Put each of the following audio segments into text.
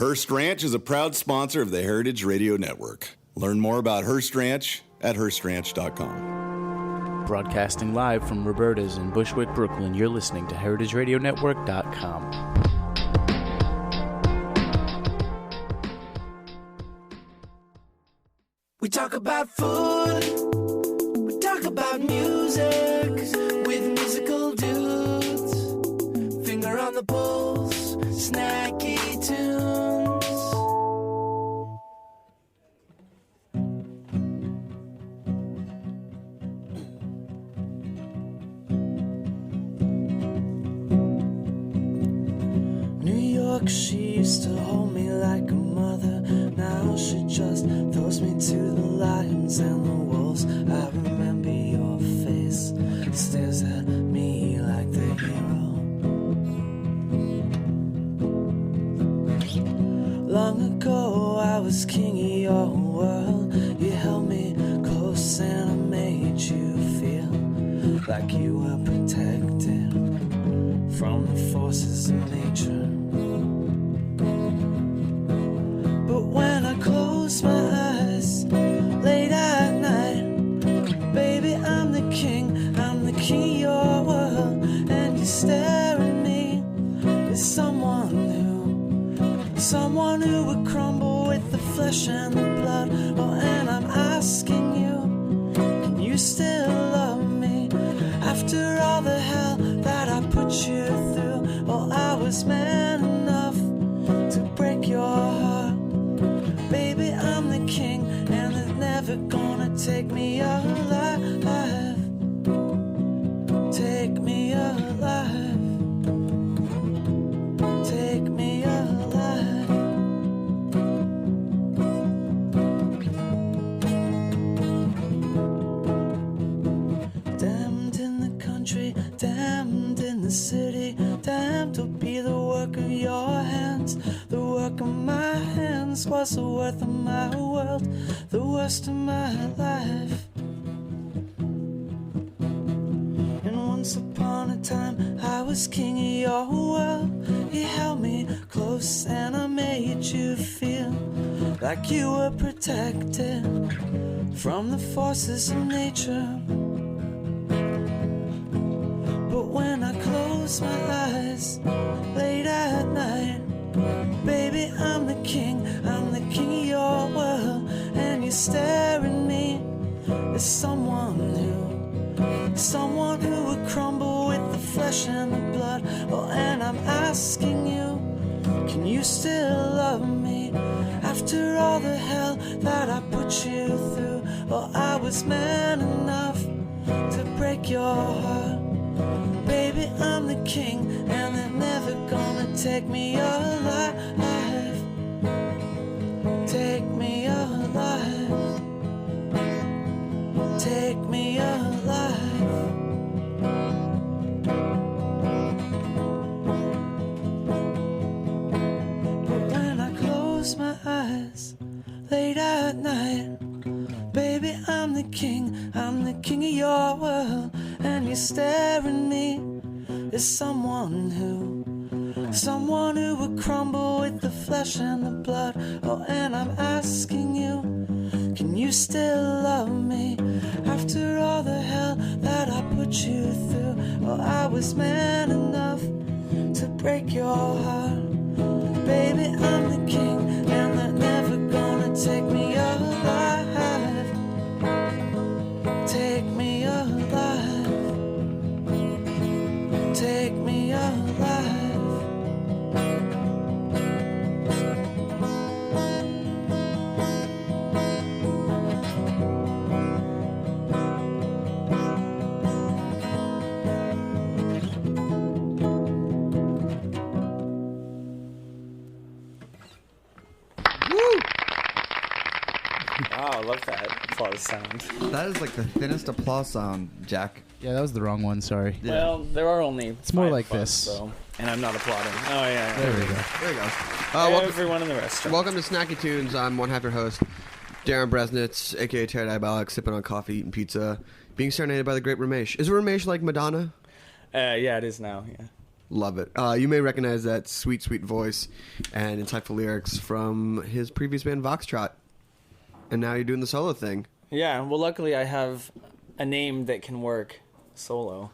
Hearst Ranch is a proud sponsor of the Heritage Radio Network. Learn more about Hearst Ranch at HearstRanch.com. Broadcasting live from Roberta's in Bushwick, Brooklyn, you're listening to HeritageRadioNetwork.com. We talk about food, we talk about music, with musical dudes, finger on the pulse, snacky tunes. New York, she used to hold me like a mother. Now she just throws me to the lions and the wolves. I remember your face, stares at me like the hero. Long ago I was king of your world. You held me close and I made you feel like you were protected from the forces of nature. But when I close my eyes late at night, baby, I'm the king of your world. And you stare at me as someone who would crumble with the flesh and the blood. Oh, and I'm asking you, can you still love me after all the hell that I put you through? Oh, I was man enough to break your heart. Baby, I'm the king, and they're never gonna take me alive. Take me alive. Take me alive. Damned in the country, damned in the city, damned will be the work of your hands. The work of my hands was the worth of my world, the worst of my life. And once upon a time I was king of your world. You held me close and I made you feel like you were protected from the forces of nature. But when I close my eyes late at night, baby, I'm the king of your world. And you stare at me as someone who would crumble with the flesh and the blood. Oh, and I'm asking you, can you still love me after all the hell that I put you through? Oh, I was man enough to break your heart. Baby, I'm the king, and they're never gonna take me alive. Take me alive. Take me alive. But when I close my eyes late at night, baby, I'm the king of your world. And you stare at me as someone who would crumble with the flesh and the blood. Oh, and I'm asking you, can you still love me after all the hell that I put you through? Oh, I was man enough to break your heart. Baby, I'm the king, and they're never gonna take me alive. Take me alive. Take me alive. Wow, I love that applause sound. That is like the thinnest applause sound, Jack. Yeah, that was the wrong one, sorry. Yeah. Well, there are only It's more like bucks, this. So, and I'm not applauding. Oh, yeah. There we go. There you go. Everyone in the restaurant. Welcome to Snacky Tunes. I'm one half your host, Darren Bresnitz, a.k.a. Terry Diabolic, sipping on coffee, eating pizza, being serenaded by the great Ramesh. Is Ramesh like Madonna? Yeah, it is now, yeah. Love it. You may recognize that sweet, sweet voice and insightful lyrics from his previous band Voxtrot. And now you're doing the solo thing. Yeah, well, luckily I have a name that can work solo.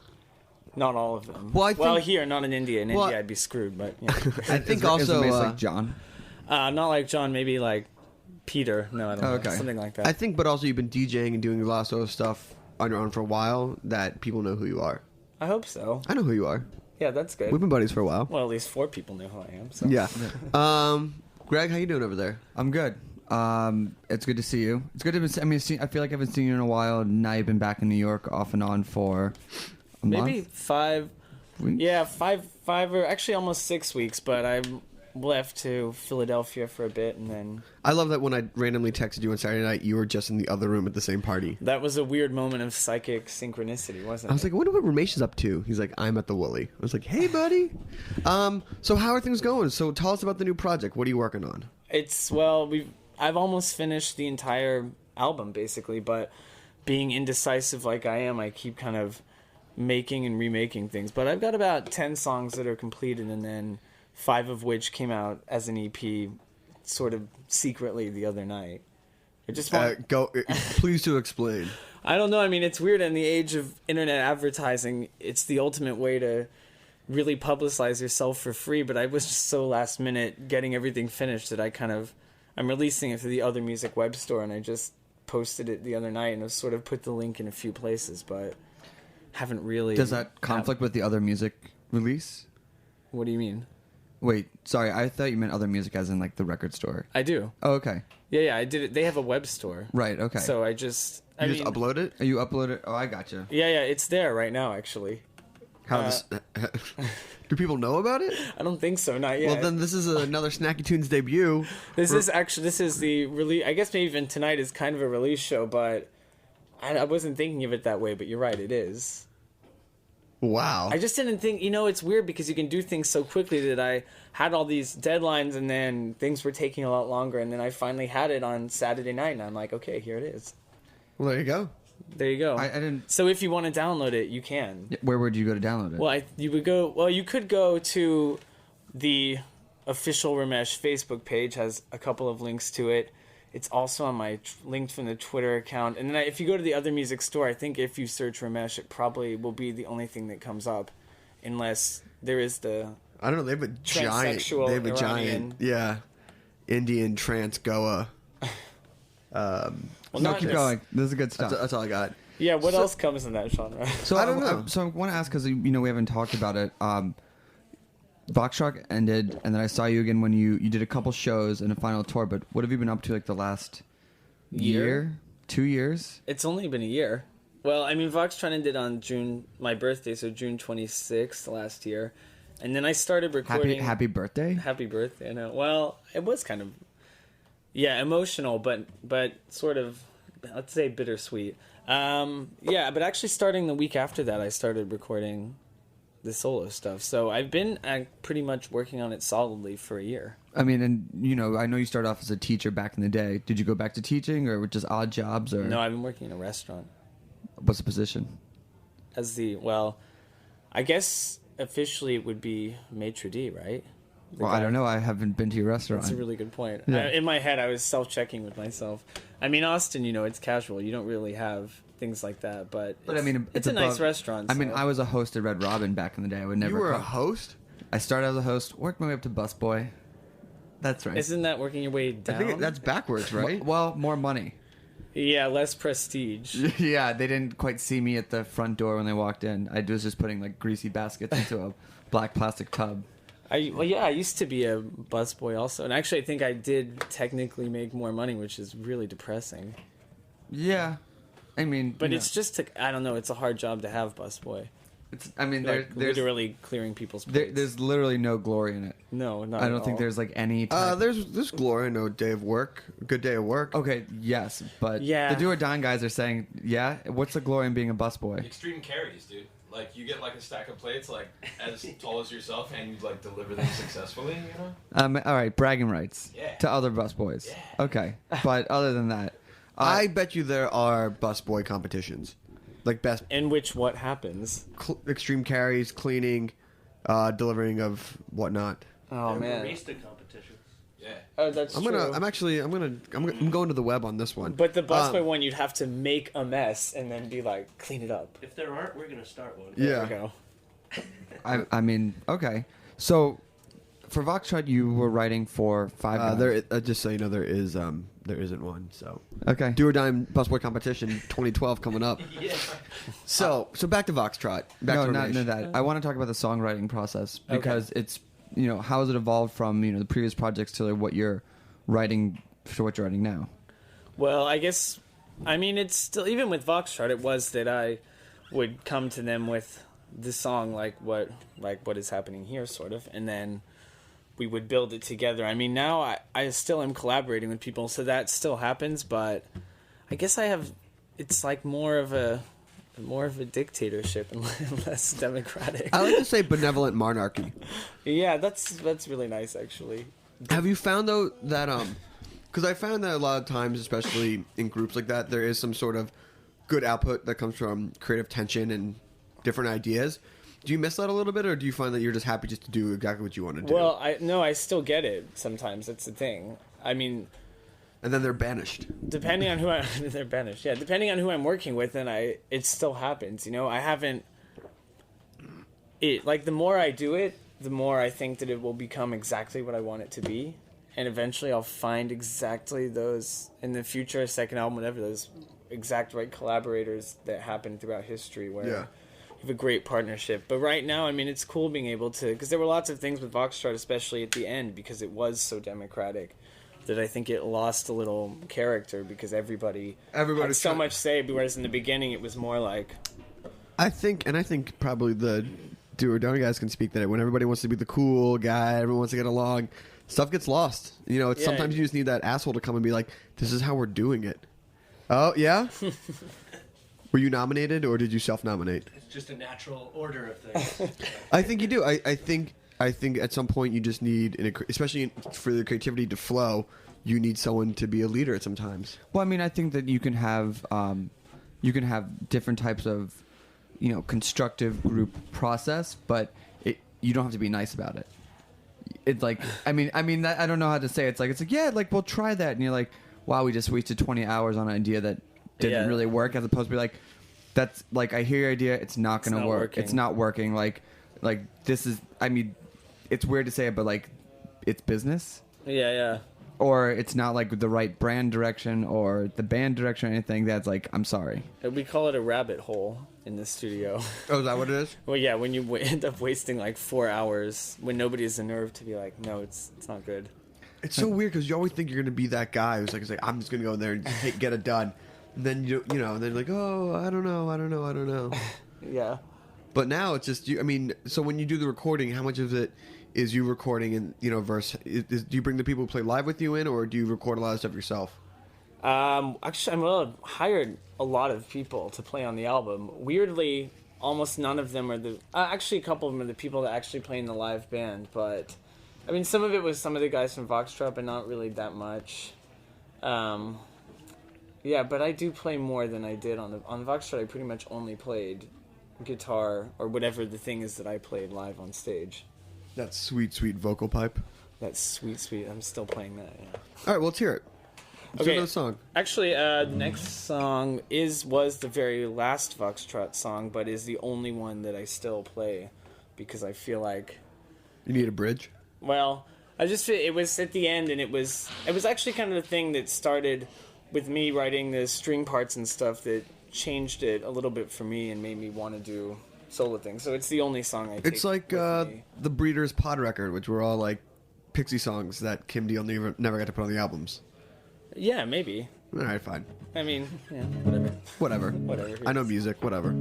Not all of them. Well, here, not in India. In India, I'd be screwed, but yeah. I think also... Is like John? Not like John, maybe like Peter. No, I don't know. Okay. Something like that. I think, but also you've been DJing and doing a lot of solo stuff on your own for a while that people know who you are. I hope so. I know who you are. Yeah, that's good. We've been buddies for a while. Well, at least 4 people know who I am. So. Yeah. Greg, how you doing over there? I'm good. It's good to see you. It's good to be, I feel like I haven't seen you in a while. Now you've been back in New York off and on for a maybe month? 5 weeks? Yeah, 5 or actually almost 6 weeks, but I left to Philadelphia for a bit, and then I love that when I randomly texted you on Saturday night, you were just in the other room at the same party. that was a weird moment of psychic synchronicity, wasn't it? I was like, I wonder what Ramesh is up to. He's like, I'm at the Woolly. I was like, hey, buddy. So how are things going? So tell us about the new project. What are you working on? I've almost finished the entire album, basically, but being indecisive like I am, I keep kind of making and remaking things. But I've got about 10 songs that are completed, and then 5 of which came out as an EP sort of secretly the other night. I just want... Please to explain. I don't know. I mean, it's weird in the age of internet advertising. It's the ultimate way to really publicize yourself for free, but I was just so last minute getting everything finished that I'm releasing it to the Other Music web store, and I just posted it the other night, and I've sort of put the link in a few places, but haven't really... Does that conflict with the Other Music release? What do you mean? Wait, sorry, I thought you meant Other Music as in like the record store. I do. Oh, okay. Yeah, I did it. They have a web store. Right, okay. So I just... You just upload it? You upload it? Oh, I gotcha. Yeah, it's there right now, actually. Do people know about it? I don't think so, not yet. Well, then this is another Snacky Tunes debut. This is the release. I guess maybe even tonight is kind of a release show, but I wasn't thinking of it that way, but you're right, it is. Wow. I just didn't think, it's weird because you can do things so quickly that I had all these deadlines and then things were taking a lot longer, and then I finally had it on Saturday night, and I'm like, okay, here it is. Well, there you go. There you go. I didn't... So if you want to download it, you can. Where would you go to download it? Well, you could go to the official Ramesh Facebook page, has a couple of links to it. It's also on my linked from the Twitter account. And then if you go to the Other Music store, I think if you search Ramesh, it probably will be the only thing that comes up, unless there is the... I don't know. They have a giant, yeah, Indian trance Goa. Keep going. This is good stuff. That's all I got. Yeah, what else comes in that genre? So I don't know. So I want to ask, because we haven't talked about it. Voxtrot ended, and then I saw you again when you did a couple shows and a final tour. But what have you been up to like the last year? 2 years? It's only been a year. Well, I mean, Voxtrot ended on my birthday, so June 26th last year. And then I started recording... Happy birthday? Happy birthday, I know. Well, it was kind of... Yeah, emotional, but sort of, let's say, bittersweet. But actually starting the week after that, I started recording the solo stuff. So I've been pretty much working on it solidly for a year. I mean, and, I know you started off as a teacher back in the day. Did you go back to teaching, or just odd jobs? Or No, I've been working in a restaurant. What's the position? I guess officially it would be maitre d', right? I don't know. I haven't been to your restaurant. That's a really good point. Yeah. In my head, I was self-checking with myself. I mean, Austin, it's casual. You don't really have things like that, but I mean, it's a nice restaurant. I mean, I was a host at Red Robin back in the day. I would never. You were a host? I started as a host, worked my way up to busboy. That's right. Isn't that working your way down? I think that's backwards, right? Well, more money. Yeah, less prestige. Yeah, they didn't quite see me at the front door when they walked in. I was just putting like greasy baskets into a black plastic tub. I used to be a busboy also, and actually I think I did technically make more money, which is really depressing. Yeah, I mean, but it's just I don't know. It's a hard job to have busboy. There's literally clearing people's plates. There's literally no glory in it. No, not. I don't think there's like any. There's glory in a day of work. A good day of work. Okay, yes, but yeah. The Do or Dine guys are saying, yeah. What's the glory in being a busboy? Extreme carries, dude. Like, you get, like, a stack of plates, like, as tall as yourself, and you, like, deliver them successfully, you know? All right, bragging rights. Yeah. To other busboys. Yeah. Okay, but other than that... I bet you there are busboy competitions. Like, best... In which what happens? Extreme carries, cleaning, delivering of whatnot. Oh man. Barista competitions. Yeah. Oh, that's I'm true. going to the web on this one. But the busboy one, you'd have to make a mess and then be like, clean it up. If there aren't, we're gonna start one. There Yeah. we go. I mean, okay. So for Voxshot, you were writing for 5 Guys. There, just so you know, there isn't one. So Okay. Do or Dime Busboy competition 2012 coming up. Yeah. So back to Voxtrot. Back no, to not Ramesh. that. I want to talk about the songwriting process because it's, how has it evolved from, the previous projects to what you're writing to what you're writing now? Well, I guess, it's still, even with Voxshot, it was that I would come to them with the song like what is happening here, sort of, and then we would build it together. Now I still am collaborating with people, so that still happens, but I guess it's like more of a dictatorship and less democratic. I like to say benevolent monarchy. Yeah, that's really nice, actually. Have you found though that because I found that a lot of times, especially in groups like that, there is some sort of good output that comes from creative tension and different ideas. Do you miss that a little bit, or do you find that you're just happy just to do exactly what you want to do? Well, I still get it sometimes. That's the thing. And then they're banished. Depending on who they're banished. Yeah, depending on who I'm working with, and it still happens. I haven't. The more I do it, the more I think that it will become exactly what I want it to be, and eventually I'll find exactly those in the future, second album, whatever, those exact right collaborators that happen throughout history where. Yeah. We have a great partnership. But right now, it's cool being able to, because there were lots of things with Voxtrot, especially at the end, because it was so democratic, that I think it lost a little character because everybody had so much say, whereas in the beginning it was more like... I think probably the Do or Don't guys can speak that when everybody wants to be the cool guy, everyone wants to get along, stuff gets lost. Sometimes you just need that asshole to come and be like, this is how we're doing it. Oh, yeah? Were you nominated, or did you self-nominate? It's just a natural order of things. I think you do. I think at some point you just need, especially for the creativity to flow, you need someone to be a leader at some times. Well, I think that you can have different types of, constructive group process, but you don't have to be nice about it. It's like, that, I don't know how to say it. It's like, yeah, we'll try that, and you're like, wow, we just wasted 20 hours on an idea that didn't really work, as opposed to be like, that's like, I hear your idea, it's not going to work. Working. It's not working. Like this is, it's weird to say it, but it's business. Yeah. Or it's not the right brand direction or the band direction or anything. That's I'm sorry. We call it a rabbit hole in the studio. Oh, is that what it is? Well, yeah, when you end up wasting 4 hours when nobody has the nerve to be like, no, it's not good. It's so weird because you always think you're going to be that guy who's like, I'm just going to go in there and get it done. And then and then you're like, oh, I don't know. Yeah. But now it's just you. So when you do the recording, how much of it is you recording and verse? Do you bring the people who play live with you in, or do you record a lot of stuff yourself? Actually, I hired a lot of people to play on the album. Weirdly, almost none of them are actually a couple of them are the people that actually play in the live band. But some of it was some of the guys from Voxtrot, but not really that much. Yeah, but I do play more than I did on Voxtrot. I pretty much only played guitar or whatever the thing is that I played live on stage. That sweet, sweet vocal pipe. That's sweet. I'm still playing that. Yeah. All right, well, let's hear it. Let's do another song. Actually, the next song was the very last Voxtrot song, but is the only one that I still play because I feel like you need a bridge. Well, it was at the end, and it was actually kind of the thing that started with me writing the string parts and stuff that changed it a little bit for me and made me want to do solo things. So it's the only song I take. It's like the Breeders' Pod record, which were all like Pixie songs that Kim Deal never got to put on the albums. Yeah, maybe. All right, fine. Yeah, whatever. Whatever. I know music, whatever.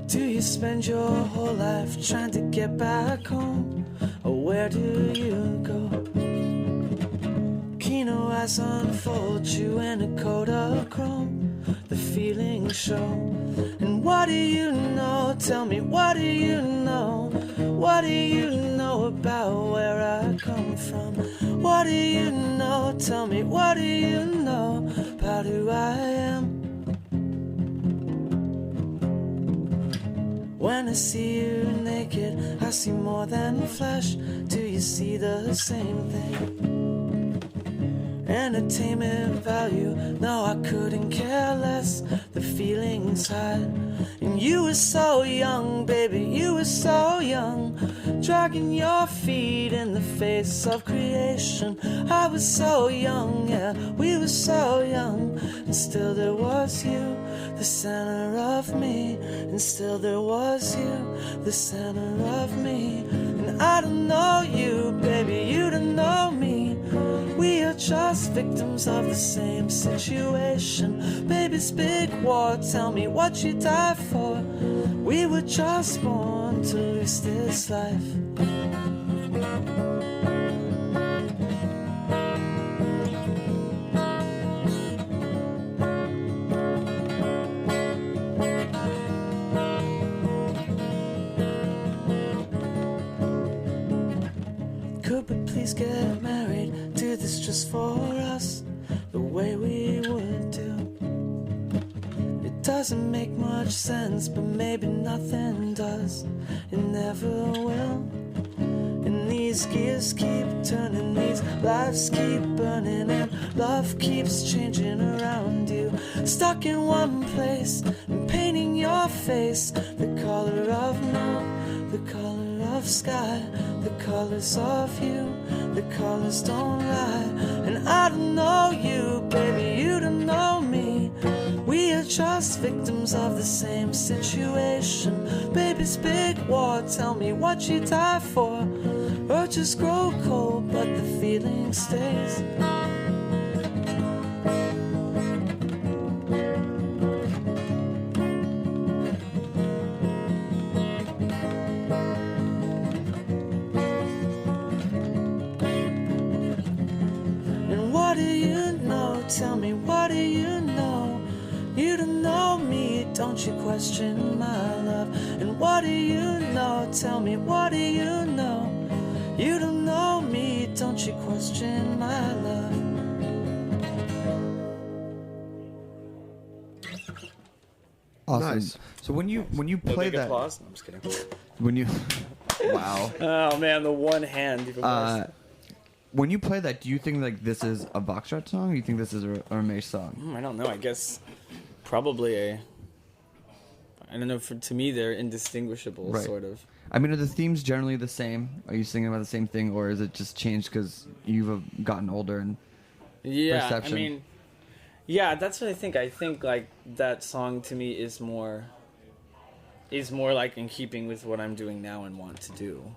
Do you spend your whole life trying to get back home? Or where do you go? Kino eyes unfold you in a coat of chrome. The feelings show. And what do you know? Tell me, what do you know? What do you know about where I come from? What do you know? Tell me, what do you know about who I am? When I see you naked, I see more than flesh. Do you see the same thing? Entertainment value, no, I couldn't care less. The feeling's high. And you were so young, baby, you were so young, dragging your feet in the face of creation. I was so young, yeah, we were so young. And still there was you, the center of me. And still there was you, the center of me. And I don't know you, baby, you don't know me. We are just victims of the same situation. Baby's big war, tell me what you died for. We were just born to lose this life. Could we please get married? Do this just for us, the way we would do. It doesn't make much sense, but maybe nothing does. It never will. And these gears keep turning, these lives keep burning, and love keeps changing around you. Stuck in one place and painting your face the color of milk, the color of sky, the colors of you, the colors don't lie. And I don't know you, baby, you don't know me. We are just victims of the same situation. Baby's big war, tell me what you die for. Urges grow cold, but the feeling stays. And what do you know? Tell me, what do you know? You don't know me, don't you question my love. And what do you know? Tell me, what do you know? You don't know me, don't you question my love. Awesome. Nice. So when you No play big that, applause? No, I'm just kidding. when you, wow. Oh man, the one hand. Even worse. When you play that, do you think like this is a Voxtrot song? Or you think this is a Ramesh song? I don't know. I guess probably a. I don't know. To me, they're indistinguishable, Right. sort of. I mean, are the themes generally the same? Are you singing about the same thing, or is it just changed because you've gotten older and Yeah, perception? I mean, yeah, that's what I think. I think like that song to me is more like in keeping with what I'm doing now and want to do.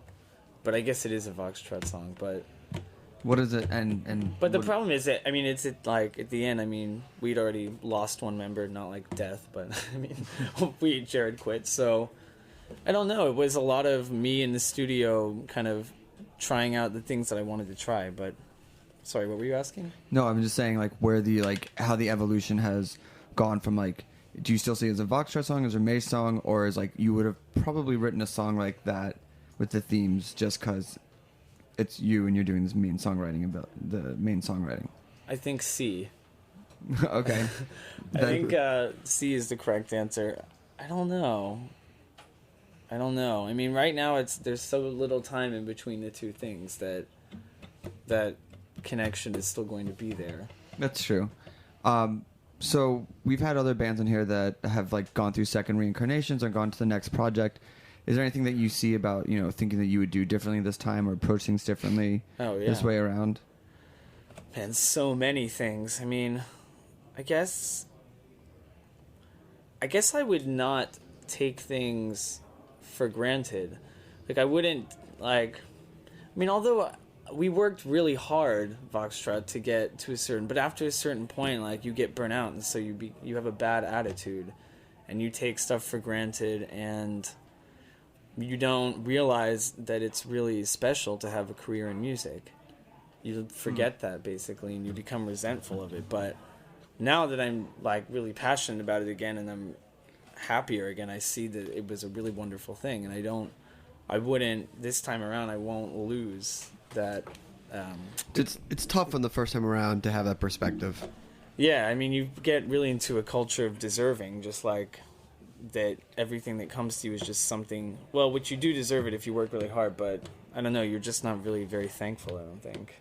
But I guess it is a Voxtrot song. But what is it? And the what- problem is that, I mean, it's like at the end. I mean, we'd already lost one member, not like death, but I mean, Jared quit. So I don't know. It was a lot of me in the studio, kind of trying out the things that I wanted to try. But sorry, what were you asking? No, I'm just saying like where the how the evolution has gone from like. Do you still see it as a Voxtrot song, as a Ramesh song, or is like you would have probably written a song like that with the themes just because it's you and you're doing this main songwriting about the main songwriting? I think C. Okay. I think C is the correct answer. I don't know. I mean, right now there's so little time in between the two things that connection is still going to be there. That's true. So we've had other bands in here that have like gone through second reincarnations or gone to the next project. Is there anything that you see about, thinking that you would do differently this time or approach things differently this way around? Man, so many things. I mean, I guess I would not take things for granted. Like, I wouldn't, although we worked really hard, Voxtrot, to get to a certain, but after a certain point, like, you get burnt out, and so you have a bad attitude, and you take stuff for granted, and you don't realize that it's really special to have a career in music. You forget that, basically, and you become resentful of it. But now that I'm, like, really passionate about it again, and I'm happier again, I see that it was a really wonderful thing, and I don't I wouldn't this time around. I won't lose that. It's tough on the first time around to have that perspective. Yeah, I mean, you get really into a culture of deserving, just like that everything that comes to you is just something, well, which you do deserve it if you work really hard, but I don't know, you're just not really very thankful, I don't think.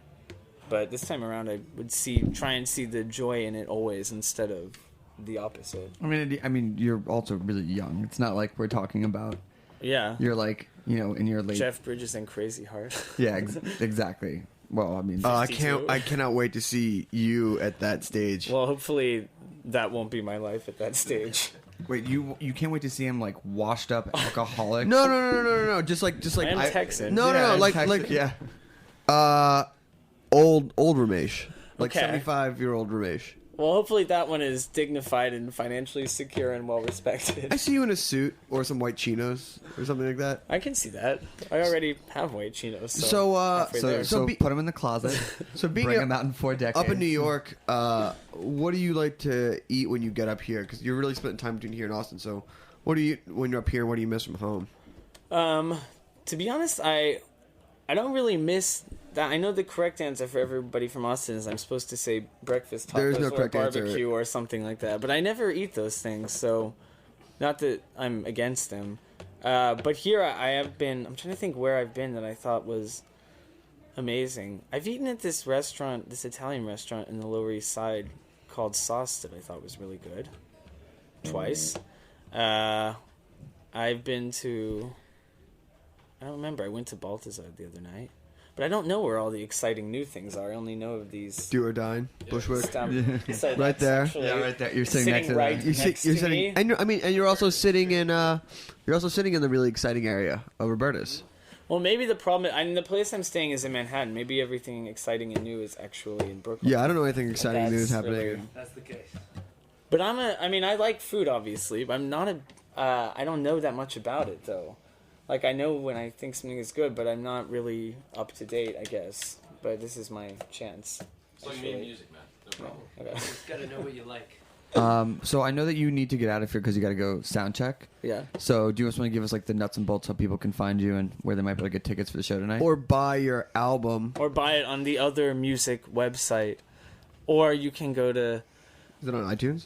But this time around, I would try and see the joy in it always instead of the opposite. I mean, you're also really young. It's not like we're talking about. Yeah. You're like, in your late. Jeff Bridges and Crazy Heart. Yeah, exactly. Well, I mean, I cannot wait to see you at that stage. Well, hopefully that won't be my life at that stage. Wait, you can't wait to see him like washed up alcoholic? No. Just like I am Texan. No, like yeah. Old Ramesh, like Okay. 75-year-old Ramesh. Well, hopefully that one is dignified and financially secure and well I respected. see you in a suit or some white chinos or something like that. I can see that. I already have white chinos. So, halfway there. So be- put him in the closet. So being Bring him out in 4 decades. up in New York, what do you like to eat when you get up here? Because you're really spending time between here and Austin. So, what do you when you're up here? What do you miss from home? To be honest, I don't really miss that. I know the correct answer for everybody from Austin is I'm supposed to say breakfast tacos There is no or correct answer. barbecue or something like that. But I never eat those things, so not that I'm against them. But here I have been. I'm trying to think where I've been that I thought was amazing. I've eaten at this restaurant, this Italian restaurant in the Lower East Side called Sauce that I thought was really good. Twice. I've been to... I don't remember. I went to Balthazar the other night. But I don't know where all the exciting new things are. I only know of these... Do or Dine, Bushwick. So Right that's there. actually Yeah, right there. You're sitting next to right that. You're next to sitting, me. and you're also sitting in the really exciting area of Roberta's. Well, maybe the problem... I mean, the place I'm staying is in Manhattan. Maybe everything exciting and new is actually in Brooklyn. Yeah, I don't know anything exciting That's new is happening. really- That's the case. But I mean, I like food, obviously. But I'm not I don't know that much about it, though. Like, I know when I think something is good, but I'm not really up to date, I guess. But this is my chance. It's like me and music, man. No problem. Okay. You just gotta know what you like. So I know that you need to get out of here because you got to go sound check. Yeah. So do you just want to give us like the nuts and bolts so people can find you and where they might be able to get tickets for the show tonight? Or buy your album. Or buy it on the other music website. Or you can go to... Is it on iTunes?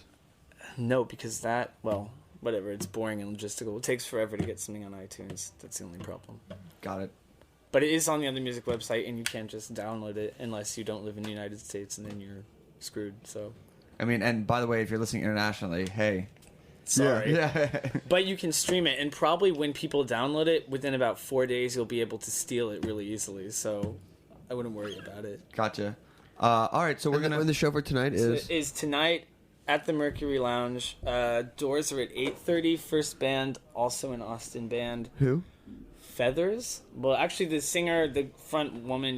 No, because that... Well, whatever. It's boring and logistical. It takes forever to get something on iTunes. That's the only problem. Got it. But it is on the other music website, and you can't just download it unless you don't live in the United States, and then you're screwed. So, I mean, and by the way, if you're listening internationally, hey. sorry. Yeah. But you can stream it, and probably when people download it, within about 4 days, you'll be able to steal it really easily. So, I wouldn't worry about it. Gotcha. All right, so we're And gonna. the show for tonight is... Is tonight at the Mercury Lounge. Doors are at 8:30. First band, also an Austin band. Who? Feathers. Well, actually, the singer, the front woman,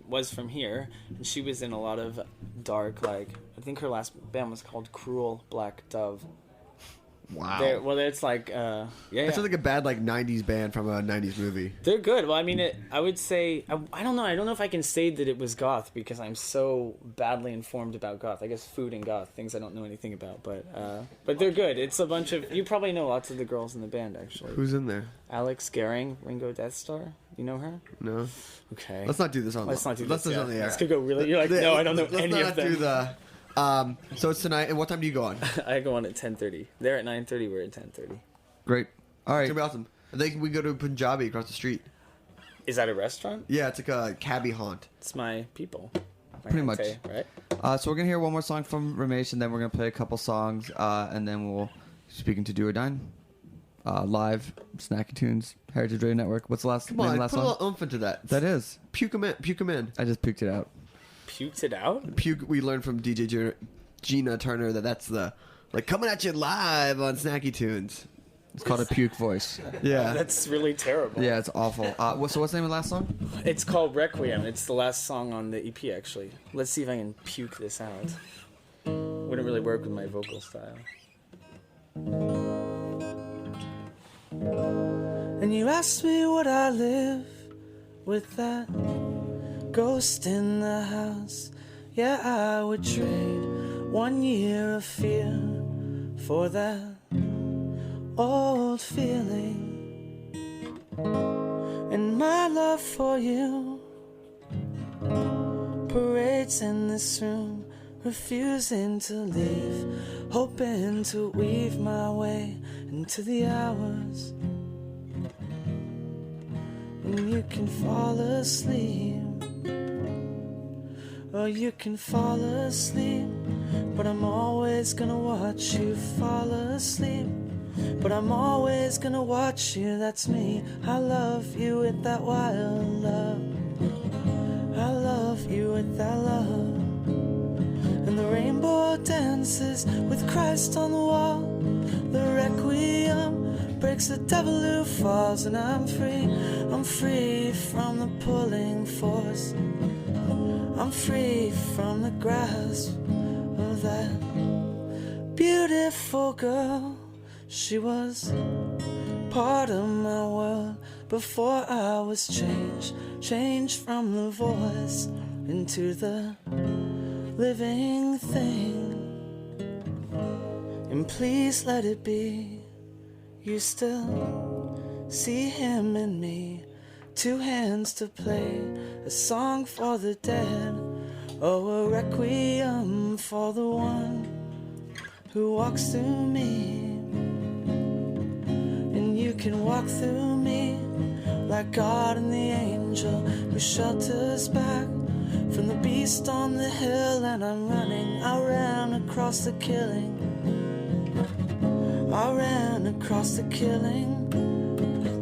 was from here, and she was in a lot of dark, like, I think her last band was called Cruel Black Dove. Wow. Well, it's like, yeah. That sounds like a bad 90s band from a 90s movie. They're good. Well, I mean, I would say, I don't know. I don't know if I can say that it was goth because I'm so badly informed about goth. I guess food and goth, things I don't know anything about. But they're good. It's a bunch of, you probably know lots of the girls in the band, actually. Who's in there? Alex Gehring, Ringo Death Star. You know her? No. Okay. Let's not do this on. Let's not do Let's this. do this on the air. This could go really. You're like, no, I don't know Let's any not of them. do the. So it's tonight, and what time do you go on? It's I go on at 10:30. They're at 9:30. We're at 10:30. Great. All right. gonna be awesome. I think we go to Punjabi across the street. Is that a restaurant? Yeah, it's like a cabbie haunt. It's my people. My Pretty much. Hante, right? So we're gonna hear one more song from Ramesh, and then we're gonna play a couple songs, and then we'll speaking to Do or Dine, live, Snacky Tunes, Heritage Radio Network. What's the last? Come name of on, the last put a song? little oomph into that. That is. Puke 'em in. Puke 'em in. I just puked it out. Puked it out. Puke. We learned from DJ Gina Turner that's the coming at you live on Snacky Tunes. It's called a puke voice. Yeah. That's really terrible. Yeah, it's awful. So what's the name of the last song? It's called Requiem. It's the last song on the EP, actually. Let's see if I can puke this out. Wouldn't really work with my vocal style. And you asked me would I live with that ghost in the house. Yeah, I would trade 1 year of fear for that old feeling. and my love for you parades in this room, refusing to leave, hoping to weave my way into the hours when you can fall asleep. Or you can fall asleep, but I'm always gonna watch you fall asleep. But I'm always gonna watch you, that's me. I love you with that wild love. I love you with that love. And the rainbow dances with Christ on the wall. The requiem breaks the devil who falls. And I'm free from the pulling force. I'm free from the grasp of that beautiful girl. She was part of my world before I was changed from the voice into the living thing. And please let it be, you still see him in me. Two hands to play a song for the dead, oh, a requiem for the one who walks through me. And you can walk through me like God and the angel who shelters back from the beast on the hill. And I'm running, I ran across the killing, I ran across the killing.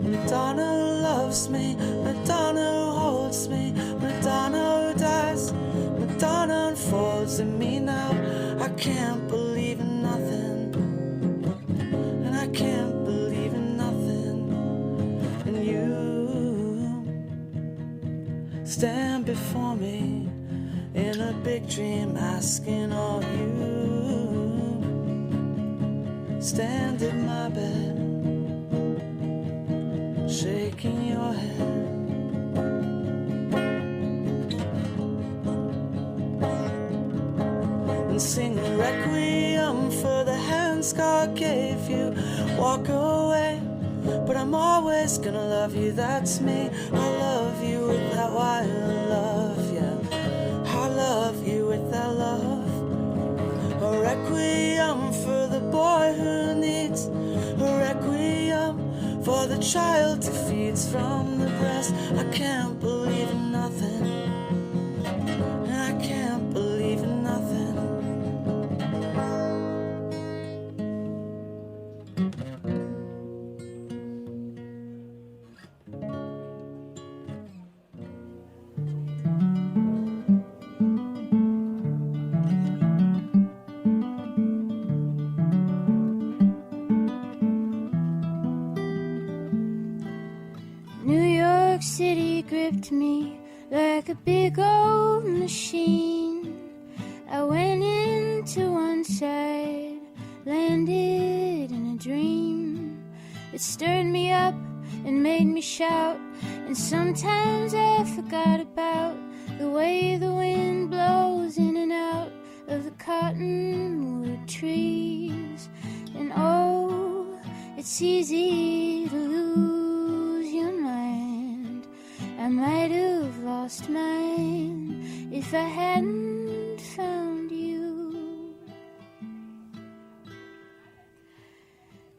Madonna loves me, Madonna holds me, Madonna dies, Madonna unfolds in me now. I can't believe in nothing, and I can't believe in nothing. And you stand before me in a big dream, asking all you. Stand in my bed, shaking your head. And sing a requiem for the hands God gave you. Walk away, but I'm always gonna love you, that's me. I love you with that wild love, yeah. I love you with that love. A requiem for the boy who needs a requiem for the child who feeds from the breast. I can't believe in nothing, and I can't believe in nothing. City gripped me like a big old machine. I went into one side, landed in a dream. It stirred me up and made me shout, and sometimes I forgot about the way the wind blows in and out of the cottonwood trees. And oh, it's easy to lose your mind. I might have lost mine if I hadn't found you.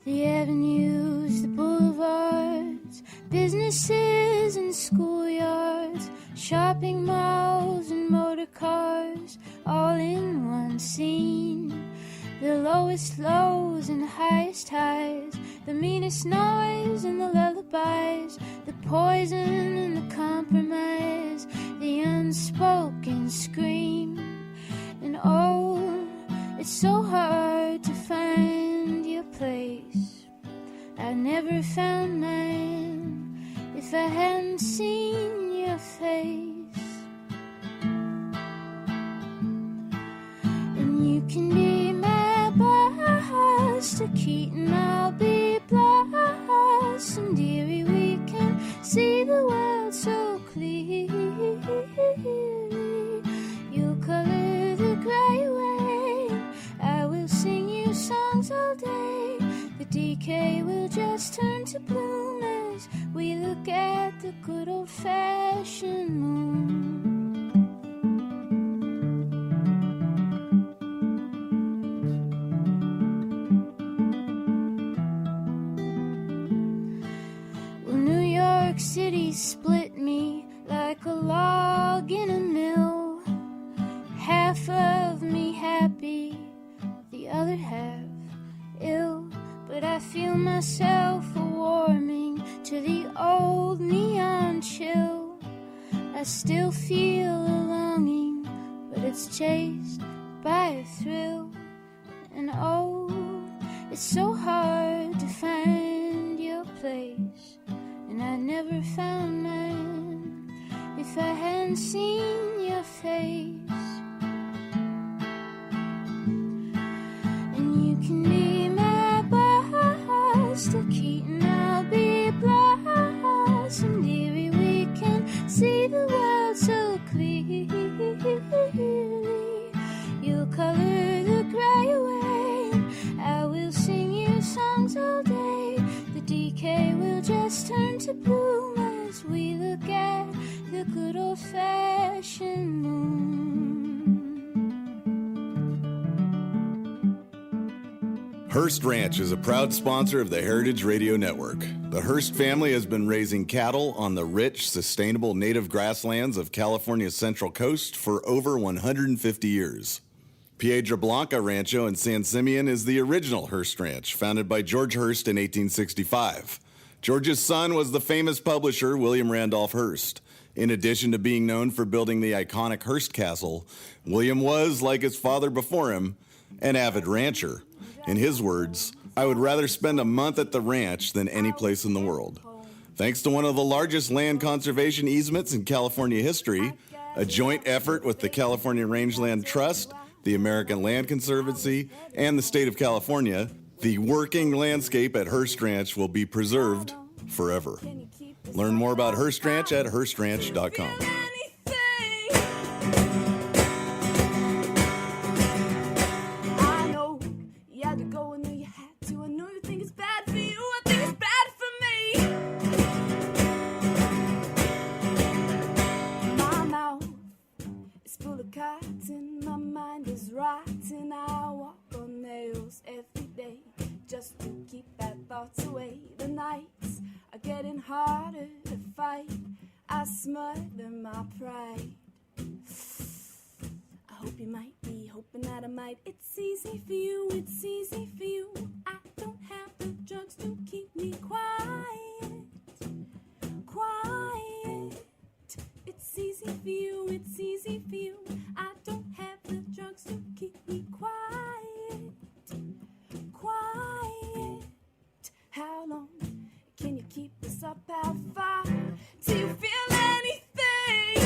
The avenues, the boulevards, businesses and schoolyards, shopping malls and motor cars, all in one scene. The lowest lows and the highest highs, the meanest noise and the lullabies, the poison and the compromise, the unspoken scream. And oh, it's so hard to find your place. I never found mine if I hadn't seen your face. And you can be my boss to Keaton, I'll be Blossom, dearie, we can see the world so clearly. You'll color the gray away, I will sing you songs all day. The decay will just turn to bloom as we look at the York City split me like a log in a mill. Half of me happy, the other half ill. But I feel myself warming to the old neon chill. I still feel a longing, but it's chased by a thrill. And oh, it's so hard to find your place, and I never found mine if I hadn't seen your face. And you can be my boss to Keaton, I'll be blossom, dearie, we can see the world so clearly. You'll color the gray away, and I will sing you songs all day. The decay will just turn to bloom as we look at the good old-fashioned moon. Hearst Ranch is a proud sponsor of the Heritage Radio Network. The Hearst family has been raising cattle on the rich, sustainable native grasslands of California's Central Coast for over 150 years. Piedra Blanca Rancho in San Simeon is the original Hearst Ranch, founded by George Hearst in 1865. George's son was the famous publisher William Randolph Hearst. In addition to being known for building the iconic Hearst Castle, William was, like his father before him, an avid rancher. In his words, "I would rather spend a month at the ranch than any place in the world." Thanks to one of the largest land conservation easements in California history, a joint effort with the California Rangeland Trust, the American Land Conservancy, and the state of California, the working landscape at Hearst Ranch will be preserved forever. Learn more about Hearst Ranch at HearstRanch.com. I know you had to go, I know you had to. I know you think it's bad for you, I think it's bad for me. My mouth is full of cotton, my mind is rotten. I walk on nails every day just to keep bad thoughts away. The nights are getting harder to fight. I smother my pride. I hope you might be hoping that I might. It's easy for you, it's easy for you. I don't have the drugs to keep me quiet. Quiet. It's easy for you, it's easy for you. I don't have the drugs to keep me quiet. Quiet. How long can you keep this up? How far till you feel anything?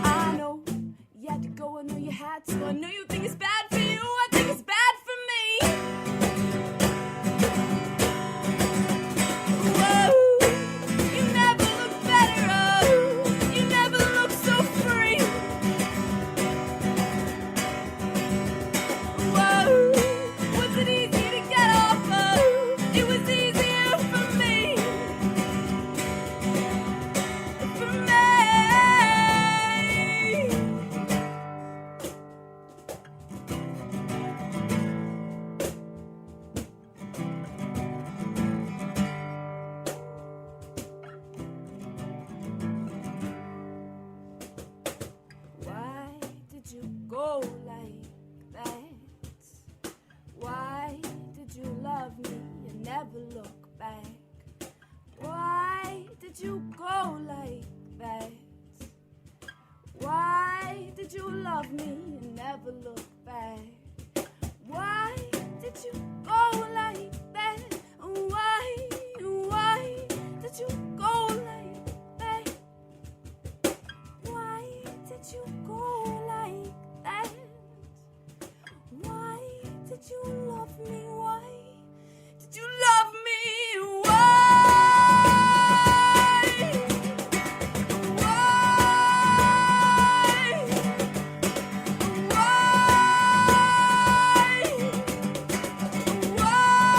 I know you had to go, I know you had to. I know you think it's bad for you, I think it's bad for me. Whoa, you never look better, oh, you never look so free. Whoa, was it easy to get off of? It was easier for me. For me. Why did you go like that? Why did you love me and never look back? Why did you go like that? Why did you love me and never look back? Why did you go like that? Why did you go like that? Why did you go like that? Why did you love me? Why did you love me? Why? Why? Why?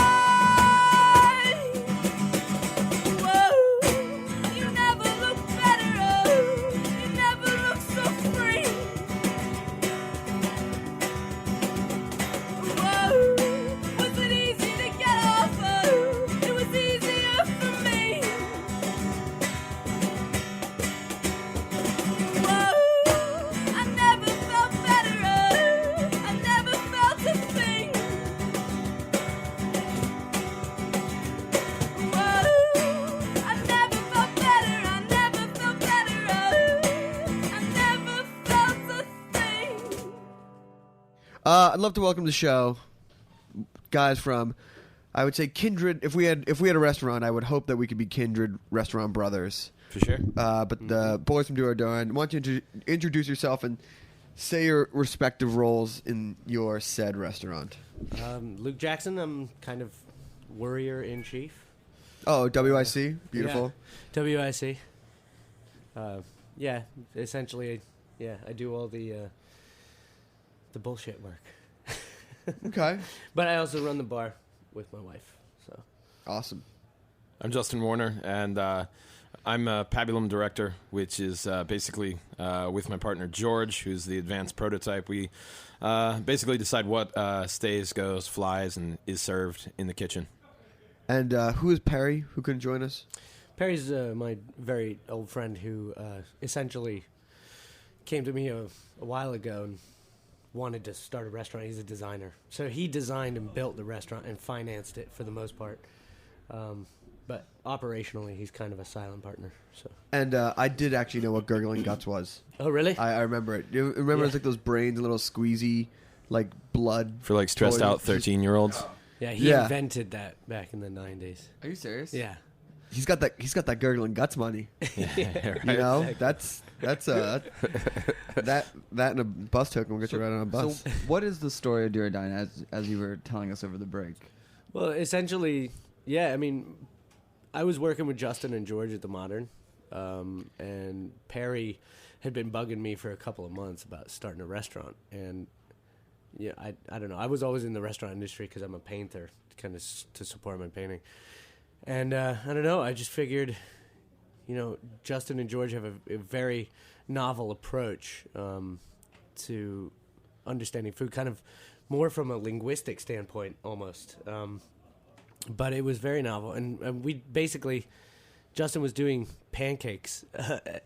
I'd love to welcome to the show guys from, I would say, kindred. If we had a restaurant, I would hope that we could be kindred restaurant brothers. For sure. But the boys from Do or Dine, why don't you introduce yourself and say your respective roles in your said restaurant? Luke Jackson, I'm kind of warrior in chief. Oh, WIC, beautiful. Yeah. WIC. Yeah, essentially, I do all the bullshit work. Okay. But I also run the bar with my wife. So Awesome. I'm Justin Warner, and I'm a Pabulum director, which is basically with my partner George, who's the advanced prototype. We basically decide what stays, goes, flies, and is served in the kitchen. And who is Perry, who couldn't join us? Perry's my very old friend who essentially came to me a while ago and wanted to start a restaurant. He's a designer. So he designed and built the restaurant and financed it for the most part. But operationally, he's kind of a silent partner. So. And I did actually know what gurgling guts was. Oh, really? I remember it. You remember it's like those brains, a little squeezy, like blood. For like stressed out 13-year-olds. Yeah, he invented that back in the 90s. Are you serious? Yeah. He's got that gurgling guts money. Yeah, right. You know, Exactly. that's that and a bus token will get you right on a bus. So what is the story of Do or Dine as you were telling us over the break? Well, essentially, yeah, I mean, I was working with Justin and George at the Modern, and Perry had been bugging me for a couple of months about starting a restaurant. And, yeah, I don't know. I was always in the restaurant industry because I'm a painter, kind of to support my painting. And I don't know, I just figured, Justin and George have a very novel approach to understanding food, kind of more from a linguistic standpoint almost. But it was very novel. And we basically, Justin was doing pancakes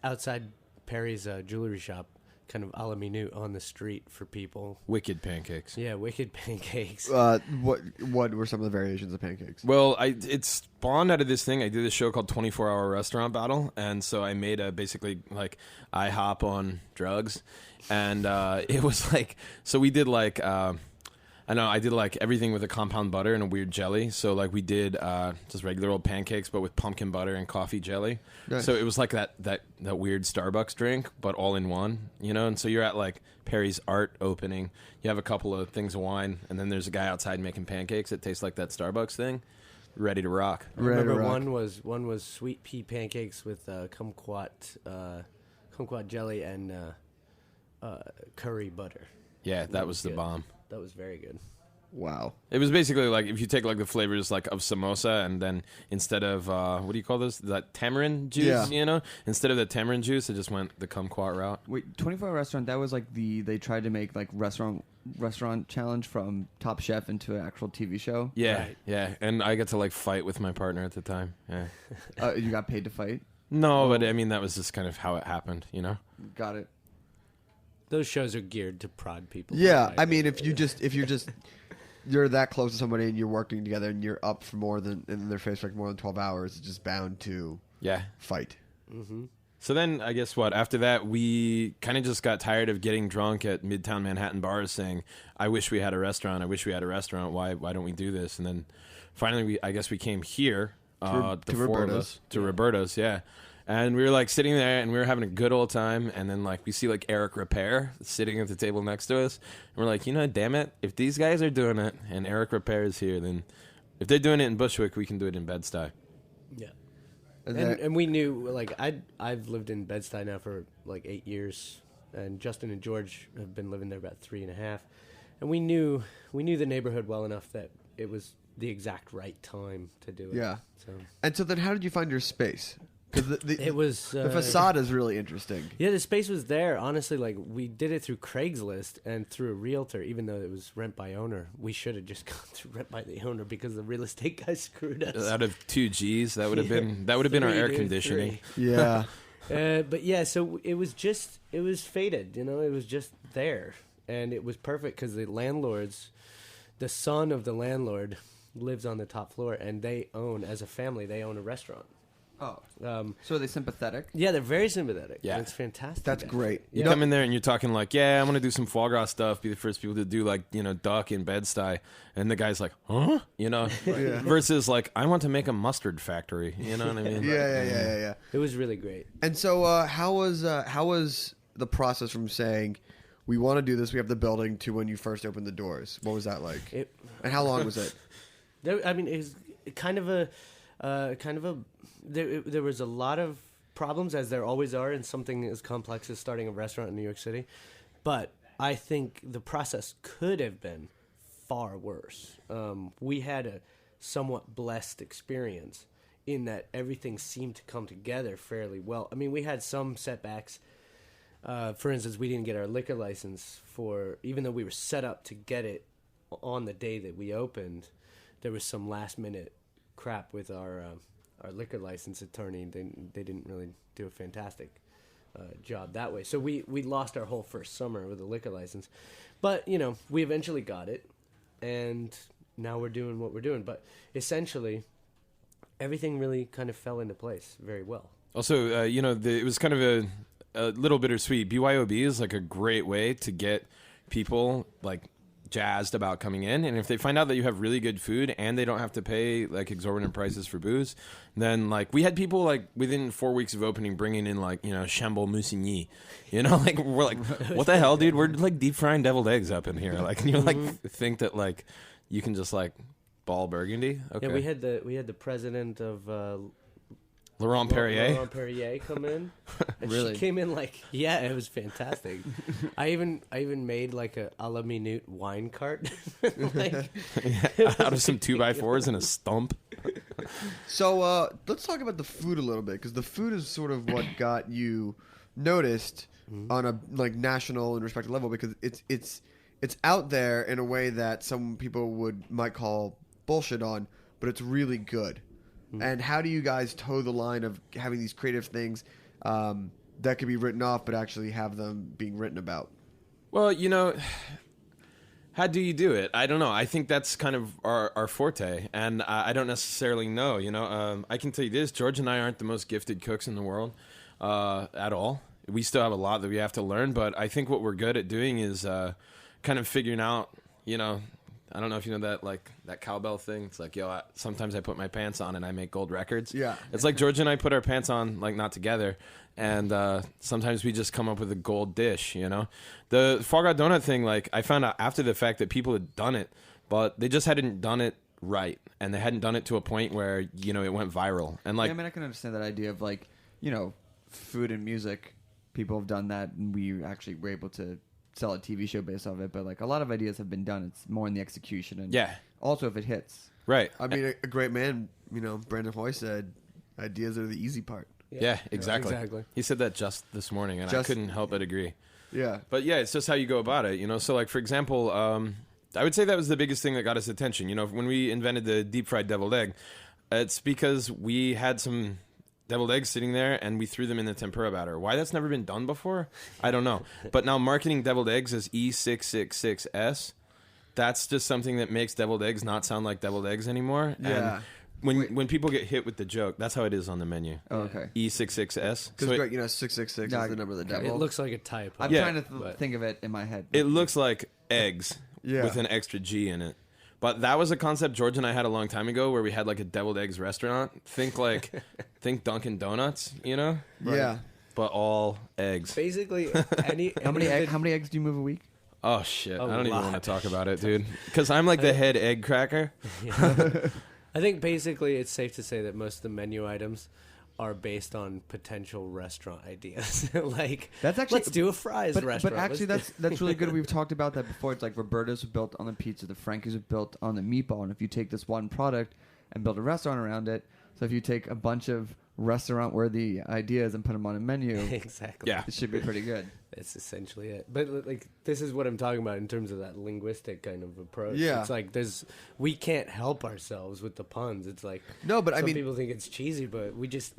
outside Perry's jewelry shop, kind of a la minute on the street for people. Wicked pancakes. Yeah, wicked pancakes. What were some of the variations of pancakes? Well, it spawned out of this thing. I did this show called 24-Hour Restaurant Battle, and so I made basically like IHOP on drugs, and it was like, so we did like I did like everything with a compound butter and a weird jelly. So like we did just regular old pancakes, but with pumpkin butter and coffee jelly. Nice. So it was like that weird Starbucks drink, but all in one, And so you're at like Perry's art opening. You have a couple of things of wine, and then there's a guy outside making pancakes that taste like that Starbucks thing. Ready to rock. I remember one was sweet pea pancakes with kumquat jelly and curry butter. Yeah, that was the bomb. That was very good. Wow. It was basically like if you take like the flavors like of samosa, and then instead of what do you call this? That tamarind juice, Instead of the tamarind juice, it just went the kumquat route. Wait, 24-Hour Restaurant, that was like they tried to make like restaurant challenge from Top Chef into an actual TV show? Yeah, Right. yeah. And I got to like fight with my partner at the time. Yeah. You got paid to fight? No, but I mean that was just kind of how it happened, Got it. Those shows are geared to prod people. Yeah, I mean, if you're that close to somebody and you're working together and you're up for more than in their face for like more than 12 hours, it's just bound to fight. Mm-hmm. So then I guess after that we kind of just got tired of getting drunk at Midtown Manhattan bars saying, I wish we had a restaurant. Why don't we do this? And then finally we came here to Roberta's, yeah. And we were like sitting there and we were having a good old time, and then like we see like Eric Repair sitting at the table next to us, and we're like, damn it, if these guys are doing it and Eric Repair is here, then if they're doing it in Bushwick, we can do it in Bed-Stuy. Yeah. And we knew, like, I've lived in Bed-Stuy now for like 8 years, and Justin and George have been living there about 3.5, and we knew the neighborhood well enough that it was the exact right time to do it. Yeah. So then how did you find your space? Because it was the facade is really interesting. Yeah, the space was there. Honestly, like we did it through Craigslist and through a realtor, even though it was rent by owner. We should have just gone through rent by the owner because the real estate guy screwed us. Out of 2 Gs, that would have been our air conditioning. Yeah. But yeah, so it was fated. It was just there, and it was perfect because the son of the landlord lives on the top floor, and as a family, they own a restaurant. Oh, Um, so are they sympathetic? yeah, they're very sympathetic. Yeah. It's fantastic. That's great. You come in there and you're talking like, yeah, I'm going to do some foie gras stuff, be the first people to do like, duck in Bed-Stuy. And the guy's like, huh? Versus like, I want to make a mustard factory. You know what I mean? Yeah. It was really great. And so, how was the process from saying we want to do this, we have the building, to when you first opened the doors? What was that like? And how long was it? It was kind of a there was a lot of problems, as there always are in something as complex as starting a restaurant in New York City. But I think the process could have been far worse. We had a somewhat blessed experience in that everything seemed to come together fairly well. I mean, we had some setbacks. For instance, we didn't get our liquor license even though we were set up to get it on the day that we opened. There was some last minute crap with our liquor license attorney. They didn't really do a fantastic job that way. So we lost our whole first summer with a liquor license. But, we eventually got it, and now we're doing what we're doing. But essentially, everything really kind of fell into place very well. Also, it was kind of a little bittersweet. BYOB is like a great way to get people like jazzed about coming in, and if they find out that you have really good food and they don't have to pay like exorbitant prices for booze, then like we had people like within 4 weeks of opening bringing in like Chambol Moussigny, like we're like, what the hell, dude? We're like deep frying deviled eggs up in here, like, and you like think that like you can just like ball Burgundy. Okay, Yeah, we had the president of Laurent Perrier come in. And Really? She came in it was fantastic. I even made like a la minute wine cart. Out of some 2x4s and a stump. So let's talk about the food a little bit, because the food is sort of what got you noticed on a like national and respected level, because it's out there in a way that some people might call bullshit on, but it's really good. And how do you guys toe the line of having these creative things that could be written off, but actually have them being written about? Well, how do you do it? I don't know. I think that's kind of our forte, and I don't necessarily know. I can tell you this: George and I aren't the most gifted cooks in the world at all. We still have a lot that we have to learn, but I think what we're good at doing is kind of figuring out, I don't know if you know that cowbell thing. It's like, sometimes I put my pants on and I make gold records. Yeah. It's like George and I put our pants on, like, not together. And sometimes we just come up with a gold dish, The foie gras donut thing, like, I found out after the fact that people had done it, but they just hadn't done it right. And they hadn't done it to a point where, it went viral. And like, I mean, I can understand that idea of like, food and music. People have done that, and we actually were able to sell a TV show based off it, but like a lot of ideas have been done. It's more in the execution, and also if it hits. Right. I mean, a great man, Brandon Hoy said, ideas are the easy part. Yeah, exactly. He said that just this morning, and I couldn't help but agree. Yeah. But yeah, it's just how you go about it, So like, for example, I would say that was the biggest thing that got us attention. When we invented the deep fried deviled egg, it's because we had some deviled eggs sitting there, and we threw them in the tempura batter. Why that's never been done before, I don't know. But now marketing deviled eggs as E666S, that's just something that makes deviled eggs not sound like deviled eggs anymore. Yeah. And when people get hit with the joke, that's how it is on the menu. Oh, okay. E66S. Because 666 is the number of the devil. It looks like a typo. I'm trying to think of it in my head. It looks like eggs with an extra G in it. But that was a concept George and I had a long time ago, where we had like a deviled eggs restaurant. Think Dunkin' Donuts, Right. Yeah. But all eggs. Basically, how many eggs do you move a week? Oh shit! I don't even want to talk about it, dude. Because I'm like the head egg cracker. I think basically it's safe to say that most of the menu items are based on potential restaurant ideas. That's actually, let's do a fries restaurant. But actually, that's really good. We've talked about that before. It's like Roberta's was built on the pizza, the Frankie's was built on the meatball, and if you take this one product and build a restaurant around it, so if you take a bunch of restaurant-worthy ideas and put them on a menu, exactly, it should be pretty good. That's essentially it. But like, this is what I'm talking about in terms of that linguistic kind of approach. Yeah. It's like we can't help ourselves with the puns. It's like, no, but some I mean, people think it's cheesy, but we just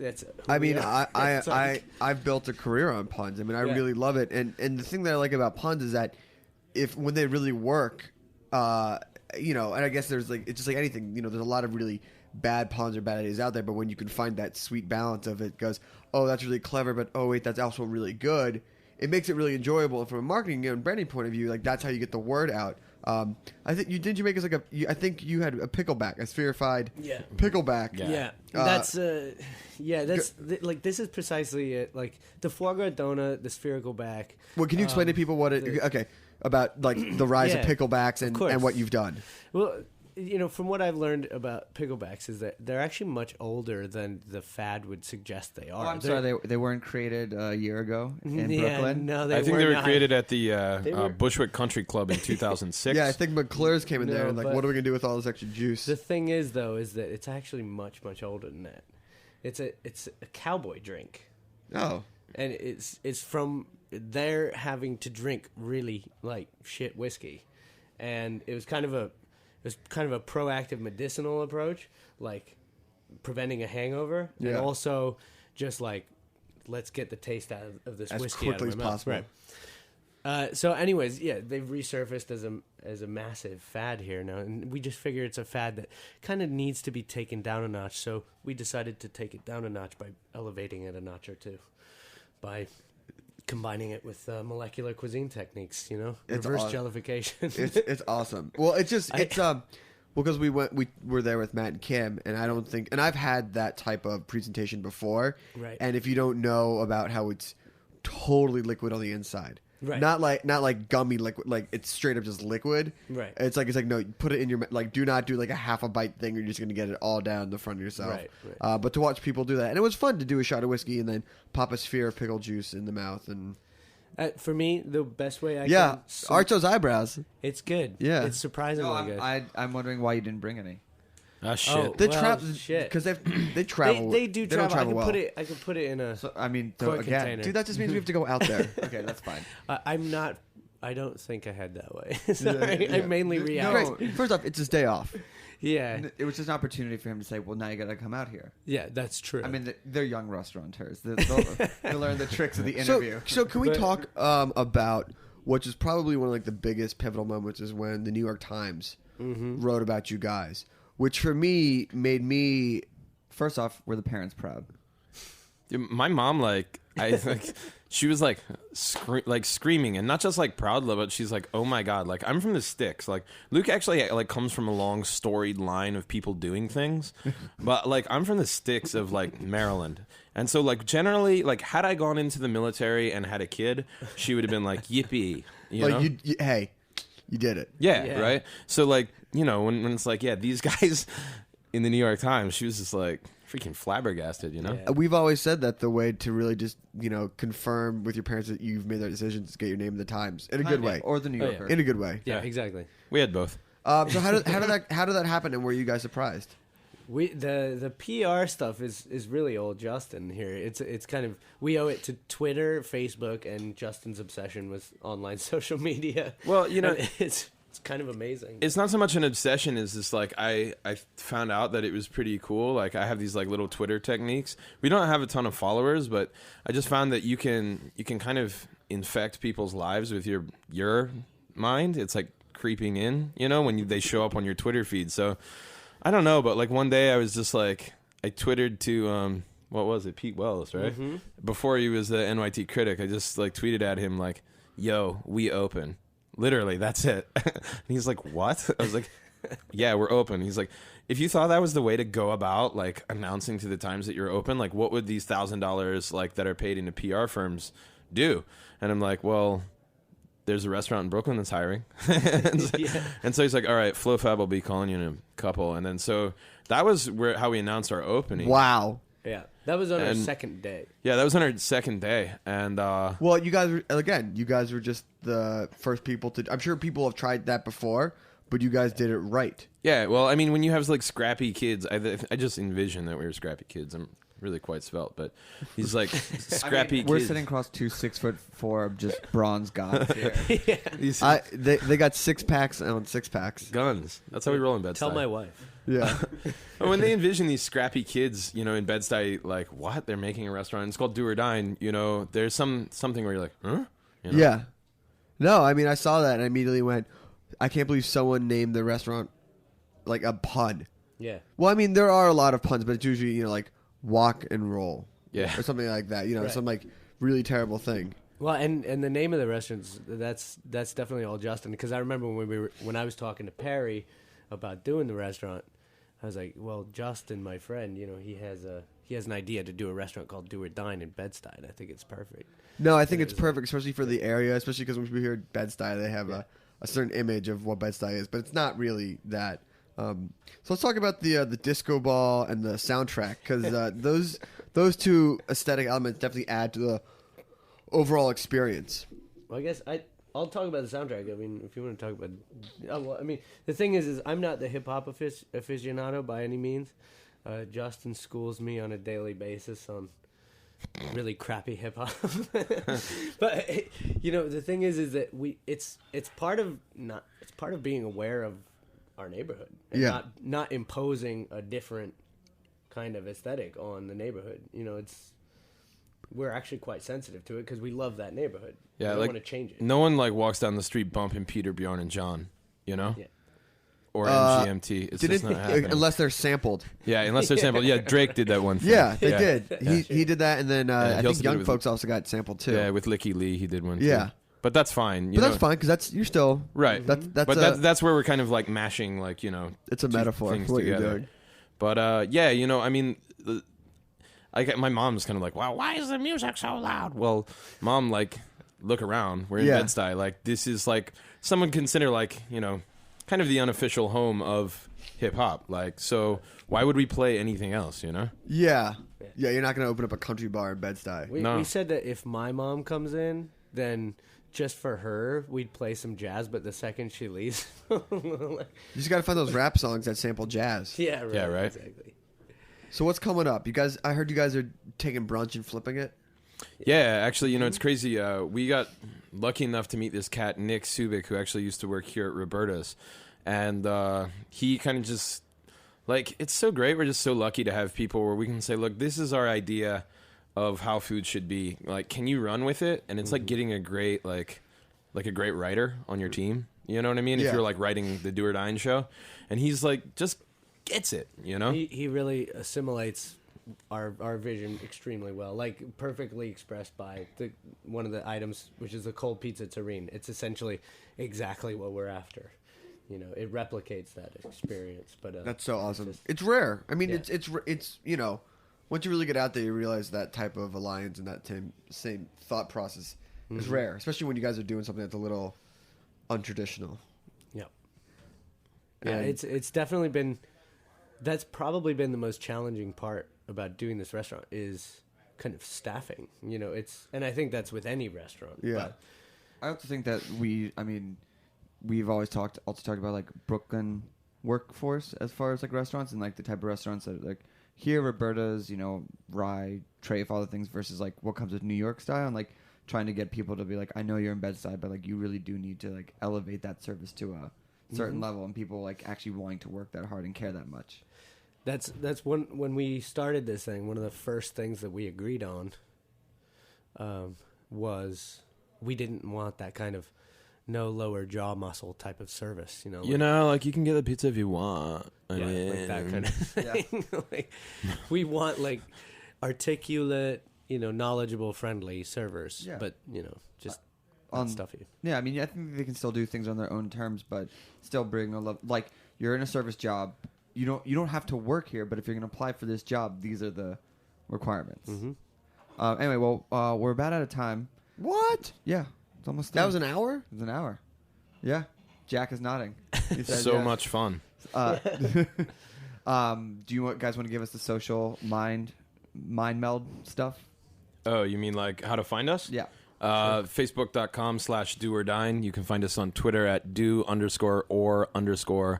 I've built a career on puns. I mean, I really love it, and the thing that I like about puns is that when they really work, and I guess there's like, it's just like anything, there's a lot of really bad puns or bad ideas out there, but when you can find that sweet balance of it, goes, oh, that's really clever, but oh wait, that's also really good. It makes it really enjoyable. And from a marketing and branding point of view, like that's how you get the word out. I think you make us like I think you had a pickleback, a spherified pickleback. Yeah, that's like this is precisely it. Like the foie gras donut, the spherical back. Well, can you explain to people what it? Okay, about like the rise of picklebacks and what you've done. Well, from what I've learned about picklebacks is that they're actually much older than the fad would suggest they are. Oh, I'm sorry, they weren't created a year ago in Brooklyn? No, I think they were created at the Bushwick Country Club in 2006. Yeah, I think McClure's came in there and like, what are we going to do with all this extra juice? The thing is, though, is that it's actually much, much older than that. It's a cowboy drink. Oh. And it's from their having to drink really, like, shit whiskey. And it was kind of a proactive medicinal approach, like preventing a hangover, and also just like let's get the taste out of this as whiskey quickly out of my as mouth. possible. Right. So, anyways, they've resurfaced as a massive fad here now, and we just figure it's a fad that kind of needs to be taken down a notch. So we decided to take it down a notch by elevating it a notch or two, by combining it with molecular cuisine techniques, reverse jellification. It's awesome. Well, because we were there with Matt and Kim, and I don't think, and I've had that type of presentation before, right? And if you don't know about how it's totally liquid on the inside, right? Not like gummy liquid, like it's straight up just liquid, right? It's like no, put it in your like. Do not do like a half a bite thing. You're just gonna get it all down the front of yourself, right? But to watch people do that, and it was fun to do a shot of whiskey and then pop a sphere of pickle juice in the mouth and. For me, the best way I can... arch those eyebrows. It's good. Yeah. It's surprisingly good. I'm wondering why you didn't bring any. Ah, shit. They travel because they travel. They do travel. Travel well. I could put it in a. So, I mean, again, container. Dude, that just means we have to go out there. Okay, that's fine. I'm not. I don't think I head that way. Sorry, I mainly react. No, first off, it's his day off. Yeah, it was just an opportunity for him to say, "Well, now you got to come out here." Yeah, that's true. I mean, they're young restaurateurs. They'll learn the tricks of the interview. So can we talk about which is probably one of like the biggest pivotal moments is when the New York Times wrote about you guys, which for me made me. First off, were the parents proud? My mom, she was screaming, and not just like proud love, but she's like, "Oh my god!" Like, I'm from the sticks. Like, Luke actually comes from a long storied line of people doing things, but like I'm from the sticks of like Maryland, and so like generally, like had I gone into the military and had a kid, she would have been like, "Yippee!" You know? Hey, you did it. Yeah, right. So like when it's like, these guys in the New York Times, she was just like. Freaking flabbergasted, We've always said that the way to really just confirm with your parents that you've made that decision is to get your name in the Times in a good way, or the New Yorker in a good way. Yeah, exactly. We had both. So how did that happen, and were you guys surprised? The PR stuff is really old Justin here. It's kind of we owe it to Twitter, Facebook, and Justin's obsession with online social media. Well, It's kind of amazing. It's not so much an obsession as just like I found out that it was pretty cool. Like I have these like little Twitter techniques. We don't have a ton of followers, but I just found that you can kind of infect people's lives with your mind. It's like creeping in, when they show up on your Twitter feed. So I don't know, but like one day I was just like I twittered to what was it, Pete Wells, right? Mm-hmm. Before he was the NYT critic, I just like tweeted at him like, "Yo, we open." Literally, that's it. And he's like, "What?" I was like, "Yeah, we're open." He's like, "If you thought that was the way to go about like announcing to the Times that you're open, like what would these $1,000 like that are paid into PR firms do?" And I'm like, "Well, there's a restaurant in Brooklyn that's hiring." and so he's like, "All right, FloFab will be calling you in a couple." And then so that was how we announced our opening. Wow. Yeah, that was on our second day. Yeah, that was on our second day, and well, you guys were just the first people to. I'm sure people have tried that before, but you guys did it right. Yeah, well, I mean, when you have like scrappy kids, I just envision that we were scrappy kids. I'm really quite svelte, but he's like scrappy. We're kids. sitting across two 6'4" just bronze gods here. They got 6-packs on 6-packs. Guns. That's how we roll in Bed-Stuy. Tell my wife. Yeah. When they envision these scrappy kids, in Bed-Stuy, like, what? They're making a restaurant. It's called Do or Dine. There's something where you're like, huh? Yeah. No, I mean, I saw that and I immediately went, I can't believe someone named the restaurant like a pun. Yeah. Well, I mean, there are a lot of puns, but it's usually, like walk and roll. Yeah. Or something like that. Right. Some like really terrible thing. Well, and the name of the restaurants, that's definitely all Justin. Because I remember when I was talking to Perry about doing the restaurant, I was like, well, Justin, my friend, he has an idea to do a restaurant called Do or Dine in Bed-Stuy. I think it's perfect. No, I think it's perfect, especially for the area, especially because when people hear Bed-Stuy, they have a certain image of what Bed-Stuy is, but it's not really that. So let's talk about the disco ball and the soundtrack, because those two aesthetic elements definitely add to the overall experience. Well, I guess I'll talk about the soundtrack. I mean, if you want to talk about, the thing is I'm not the hip hop aficionado by any means. Justin schools me on a daily basis on really crappy hip hop. But the thing is that it's part of being aware of our neighborhood and not imposing a different kind of aesthetic on the neighborhood. We're actually quite sensitive to it because we love that neighborhood. Yeah, we don't want to change it. No one walks down the street bumping Peter, Bjorn, and John. Yeah. Or MGMT. It's just not happening. Unless they're sampled. Yeah, unless they're sampled. Yeah, Drake did that one thing. Yeah, they did. He did that, and then I he think also did it Young with- Folks also got sampled too. Yeah, with Licky Lee, he did one. Yeah. Too. But that's fine. But that's fine because you're still right. That's where we're kind of mashing It's a metaphor things for what together. you're doing. But I mean, my mom's kind of like, wow, why is the music so loud? Well, Mom, look around. We're in Bed-Stuy. This is someone consider kind of the unofficial home of hip hop. So why would we play anything else? Yeah. You're not gonna open up a country bar in Bed-Stuy. We said that if my mom comes in, then just for her, we'd play some jazz. But the second she leaves, You just gotta find those rap songs that sample jazz. Yeah, right. Yeah, right. Exactly. So what's coming up? I heard you guys are taking brunch and flipping it. Yeah, actually, it's crazy. We got lucky enough to meet this cat, Nick Subic, who actually used to work here at Roberta's. And he kind of just, it's so great. We're just so lucky to have people where we can say, look, this is our idea of how food should be. Can you run with it? And it's like getting a great, a great writer on your team. You know what I mean? Yeah. If you're, writing the Do or Dine show. And he's, just gets it, He really assimilates our vision extremely well, perfectly expressed by one of the items, which is the cold pizza terrine. It's essentially exactly what we're after. It replicates that experience. But That's so awesome. It's rare. I mean, Yeah. it's once you really get out there, you realize that type of alliance and that same thought process is rare, especially when you guys are doing something that's a little untraditional. Yeah. Yeah, it's definitely been. That's probably been the most challenging part about doing this restaurant is kind of staffing. And I think that's with any restaurant. Yeah. But I have to think that we've always talked about Brooklyn workforce as far as restaurants and the type of restaurants that here Roberta's, Rye, Trafe, all the things versus what comes with New York style and trying to get people to be I know you're in Bed-Stuy, but you really do need to elevate that service to a certain level and people actually wanting to work that hard and care that much. that's when we started this thing. One of the first things that we agreed on was we didn't want that kind of no lower jaw muscle type of service. You can get the pizza if you want. I mean, that kind of thing. We want articulate, knowledgeable, friendly servers. Yeah. But just not stuffy. Yeah, I mean, I think they can still do things on their own terms, but still bring a love. You're in a service job, you don't have to work here, but if you're going to apply for this job, these are the requirements. Anyway, well, we're about out of time. What? Yeah, it's almost That done. was an hour? It was an hour. Yeah, Jack is nodding. He said so yes. much fun. Do you guys want to give us the social mind meld stuff? Oh, you mean how to find us? Yeah. Facebook.com/do-or-dine. You can find us on Twitter at do_or_dine.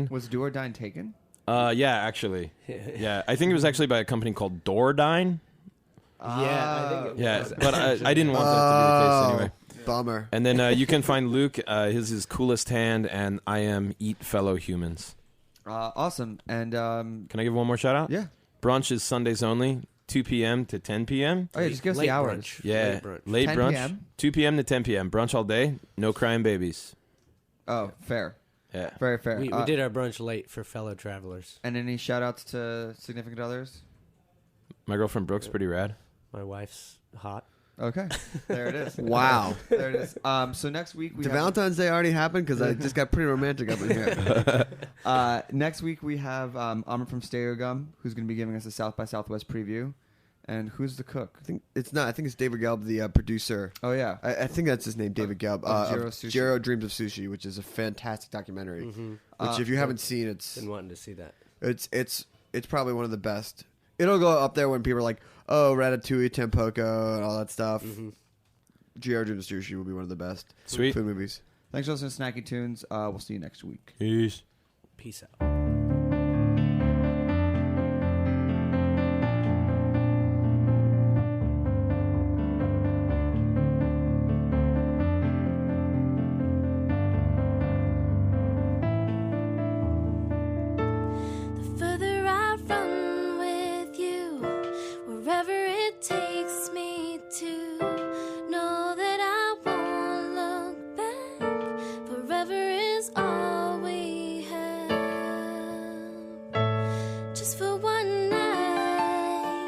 Was Do or Dine taken? Yeah, actually. Yeah, I think it was actually by a company called Dine. Yeah, I think it Yeah, was. but I didn't want that to be the case anyway. Bummer. And then you can find Luke. His is Coolest Hand, and I am Eat Fellow Humans. Awesome. And Can I give one more shout out? yeah. Brunch is Sundays only, 2 p.m. to 10 p.m. Oh yeah, just give us Late the hours. brunch. Yeah, Late brunch. late 10 brunch, p.m.? 2 p.m. to 10 p.m. Brunch all day, no crying babies. Oh, fair. Yeah. Very fair. We did our brunch late for fellow travelers. And any shout outs to significant others? My girlfriend Brooke's pretty rad. My wife's hot. Okay, there it is. Wow. There it is. So next week we Did have, Valentine's Day already happen? Because I just got pretty romantic up in here. next week we have Amr from Stereo Gum, who's going to be giving us a South by Southwest preview. And who's the cook? I think it's not. I think it's David Gelb, the producer. Oh yeah, I think that's his name, David Gelb. of Jiro Sushi. Jiro Dreams of Sushi, which is a fantastic documentary. Which, if you haven't seen, Been wanting to see that. it's probably one of the best. It'll go up there when people are like, "Oh, Ratatouille, Tampoco, and all that stuff." Jiro Dreams of Sushi will be one of the best Sweet. food movies. Thanks for listening to Snacky Tunes. We'll see you next week. Peace. Peace out. The further I run with you, wherever it takes me to, know that I won't look back. Forever is all we have. Just for one night,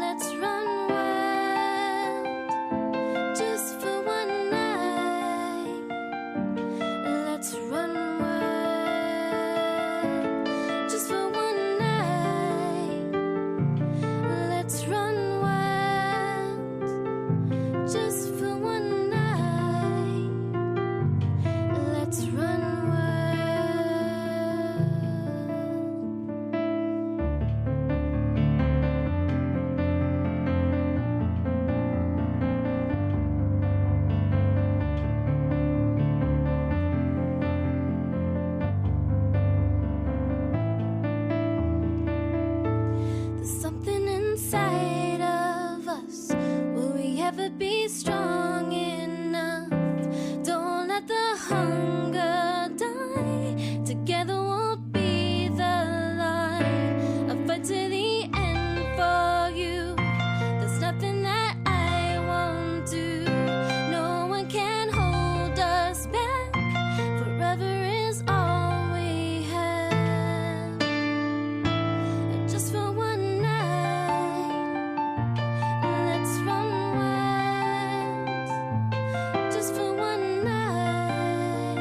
let's run wild. Just for one night, let's run wild. Just for one night, let's run wild. Just for one night, let's run wild. There's something inside of us. Will we ever be strong enough? Don't let the hunger die. Together we'll be the light. A fight to the end for you. There's nothing that I won't do. No one can hold us back. Forever is all we have. Just for one night, let's run wild. Just for one night,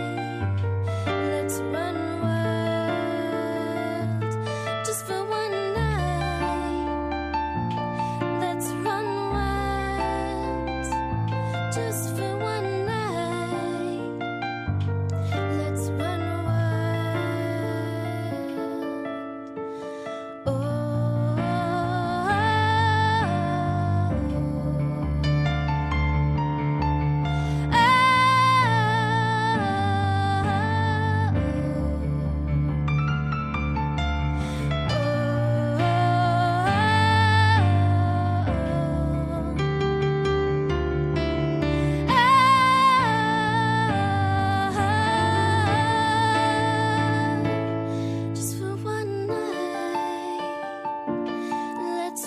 let's run wild. Just for one night, let's run wild. Just for one night, let's run wild. Just for one night, let's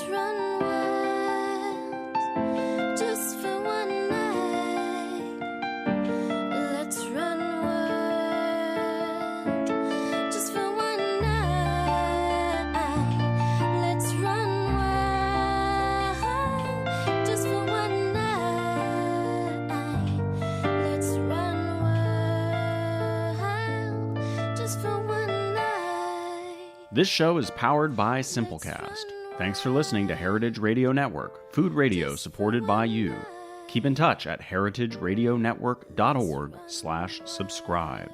run wild. Just for one night, let's run wild. Just for one night, let's run wild. Just for one night, let's run wild. Just for one night. This show is powered by Simplecast. Thanks for listening to Heritage Radio Network, food radio supported by you. Keep in touch at heritageradionetwork.org/subscribe.